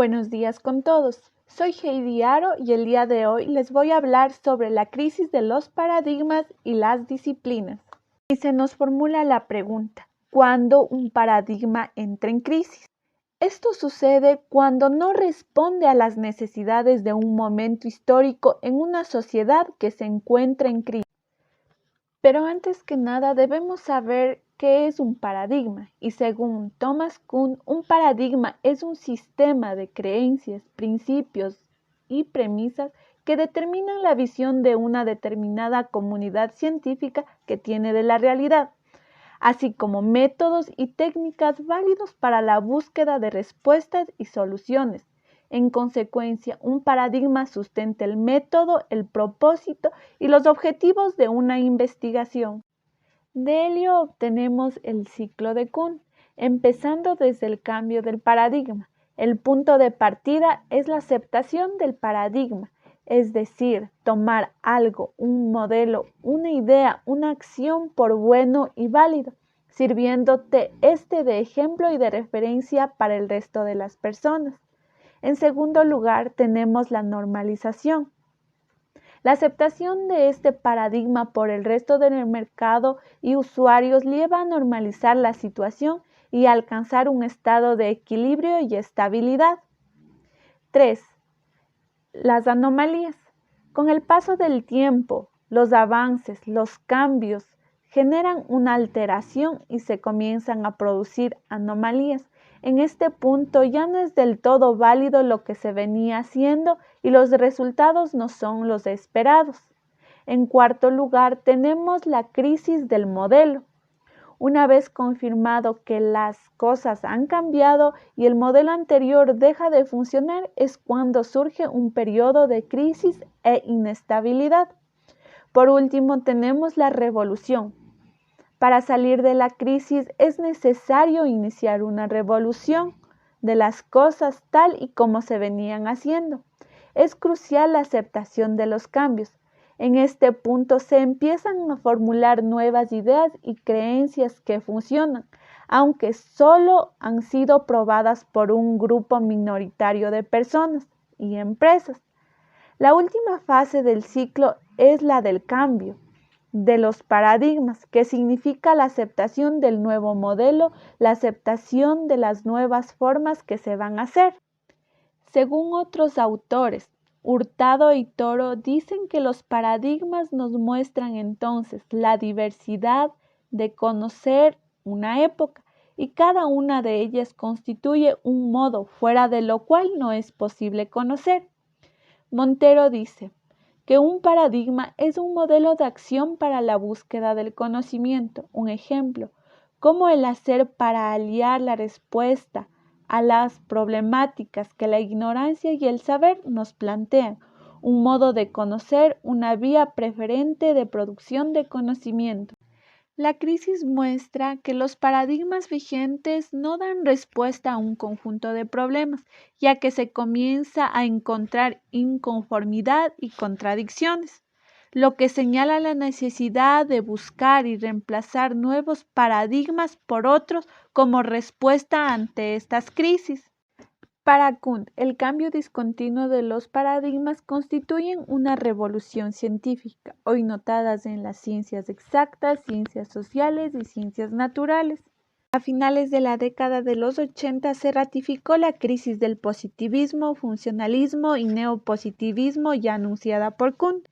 Buenos días con todos. Soy Heidi Aro y el día de hoy les voy a hablar sobre la crisis de los paradigmas y las disciplinas. Y se nos formula la pregunta, ¿cuándo un paradigma entra en crisis? Esto sucede cuando no responde a las necesidades de un momento histórico en una sociedad que se encuentra en crisis. Pero antes que nada debemos saber qué es un paradigma, y según Thomas Kuhn, un paradigma es un sistema de creencias, principios y premisas que determinan la visión de una determinada comunidad científica que tiene de la realidad, así como métodos y técnicas válidos para la búsqueda de respuestas y soluciones. En consecuencia, un paradigma sustenta el método, el propósito y los objetivos de una investigación. De ello obtenemos el ciclo de Kuhn, empezando desde el cambio del paradigma. El punto de partida es la aceptación del paradigma, es decir, tomar algo, un modelo, una idea, una acción por bueno y válido, sirviéndote de ejemplo y de referencia para el resto de las personas. En segundo lugar, tenemos la normalización. La aceptación de este paradigma por el resto del mercado y usuarios lleva a normalizar la situación y a alcanzar un estado de equilibrio y estabilidad. 3. Las anomalías. Con el paso del tiempo, los avances, los cambios generan una alteración y se comienzan a producir anomalías. En este punto ya no es del todo válido lo que se venía haciendo y los resultados no son los esperados. En cuarto lugar, tenemos la crisis del modelo. Una vez confirmado que las cosas han cambiado y el modelo anterior deja de funcionar, es cuando surge un periodo de crisis e inestabilidad. Por último, tenemos la revolución. Para salir de la crisis es necesario iniciar una revolución de las cosas tal y como se venían haciendo. Es crucial la aceptación de los cambios. En este punto se empiezan a formular nuevas ideas y creencias que funcionan, aunque solo han sido probadas por un grupo minoritario de personas y empresas. La última fase del ciclo es la del cambio de los paradigmas, que significa la aceptación del nuevo modelo, la aceptación de las nuevas formas que se van a hacer. Según otros autores, Hurtado y Toro dicen que los paradigmas nos muestran entonces la diversidad de conocer una época y cada una de ellas constituye un modo fuera de lo cual no es posible conocer. Montero dice que un paradigma es un modelo de acción para la búsqueda del conocimiento, un ejemplo, como el hacer para aliar la respuesta a las problemáticas que la ignorancia y el saber nos plantean, un modo de conocer, una vía preferente de producción de conocimiento. La crisis muestra que los paradigmas vigentes no dan respuesta a un conjunto de problemas, ya que se comienza a encontrar inconformidad y contradicciones, lo que señala la necesidad de buscar y reemplazar nuevos paradigmas por otros como respuesta ante estas crisis. Para Kuhn, el cambio discontinuo de los paradigmas constituyen una revolución científica, hoy notadas en las ciencias exactas, ciencias sociales y ciencias naturales. A finales de la década de los 80 se ratificó la crisis del positivismo, funcionalismo y neopositivismo ya anunciada por Kuhn.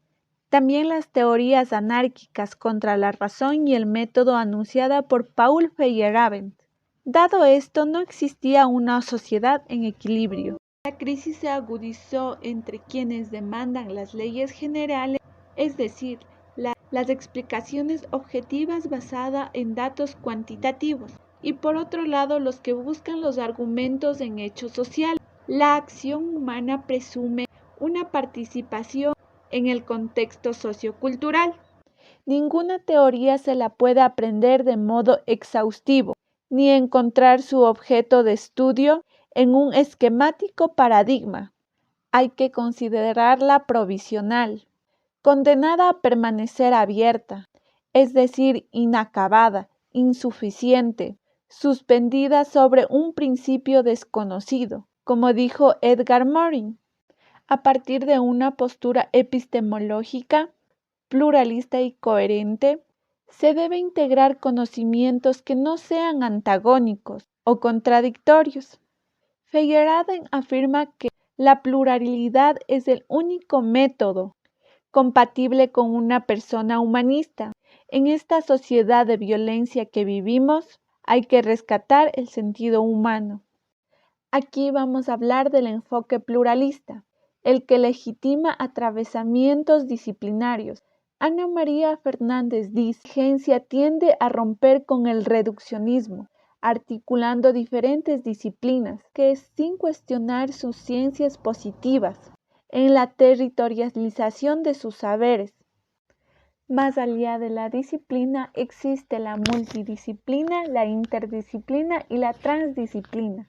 También las teorías anárquicas contra la razón y el método anunciada por Paul Feyerabend. Dado esto, no existía una sociedad en equilibrio. La crisis se agudizó entre quienes demandan las leyes generales, es decir, las explicaciones objetivas basadas en datos cuantitativos, y por otro lado los que buscan los argumentos en hechos sociales. La acción humana presume una participación en el contexto sociocultural. Ninguna teoría se la puede aprender de modo exhaustivo, ni encontrar su objeto de estudio en un esquemático paradigma. Hay que considerarla provisional, condenada a permanecer abierta, es decir, inacabada, insuficiente, suspendida sobre un principio desconocido, como dijo Edgar Morin, a partir de una postura epistemológica, pluralista y coherente, se debe integrar conocimientos que no sean antagónicos o contradictorios. Feyerabend afirma que la pluralidad es el único método compatible con una persona humanista. En esta sociedad de violencia que vivimos, hay que rescatar el sentido humano. Aquí vamos a hablar del enfoque pluralista, el que legitima atravesamientos disciplinarios. Ana María Fernández dice que la ciencia tiende a romper con el reduccionismo, articulando diferentes disciplinas que, sin cuestionar sus ciencias positivas, en la territorialización de sus saberes. Más allá de la disciplina existe la multidisciplina, la interdisciplina y la transdisciplina.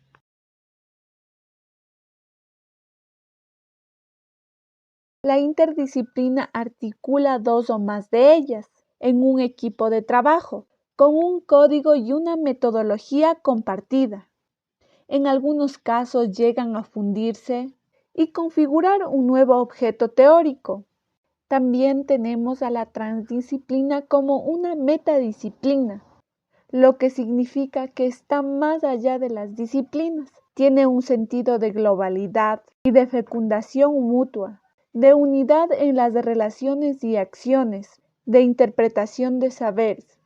La interdisciplina articula dos o más de ellas en un equipo de trabajo, con un código y una metodología compartida. En algunos casos llegan a fundirse y configurar un nuevo objeto teórico. También tenemos a la transdisciplina como una metadisciplina, lo que significa que está más allá de las disciplinas. Tiene un sentido de globalidad y de fecundación mutua, de unidad en las relaciones y acciones, de interpretación de saberes.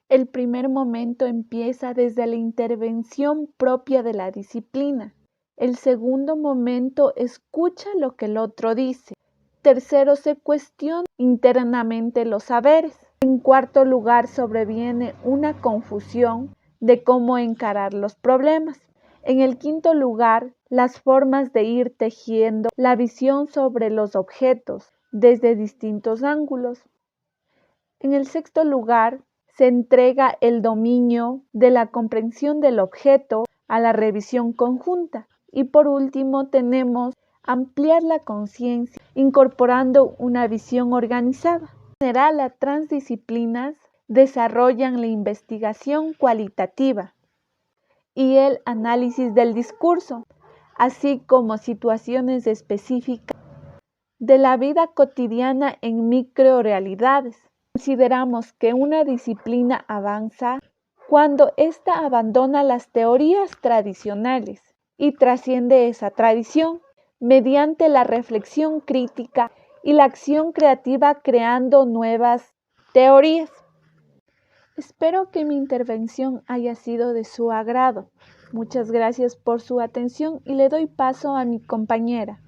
El primer momento empieza desde la intervención propia de la disciplina. El segundo momento escucha lo que el otro dice. Tercero, se cuestiona internamente los saberes. En cuarto lugar, sobreviene una confusión de cómo encarar los problemas. En el quinto lugar, las formas de ir tejiendo la visión sobre los objetos desde distintos ángulos. En el sexto lugar, se entrega el dominio de la comprensión del objeto a la revisión conjunta. Y por último, tenemos ampliar la conciencia, incorporando una visión organizada. En general, las transdisciplinas desarrollan la investigación cualitativa y el análisis del discurso, así como situaciones específicas de la vida cotidiana en microrealidades. Consideramos que una disciplina avanza cuando ésta abandona las teorías tradicionales y trasciende esa tradición mediante la reflexión crítica y la acción creativa creando nuevas teorías. Espero que mi intervención haya sido de su agrado. Muchas gracias por su atención y le doy paso a mi compañera.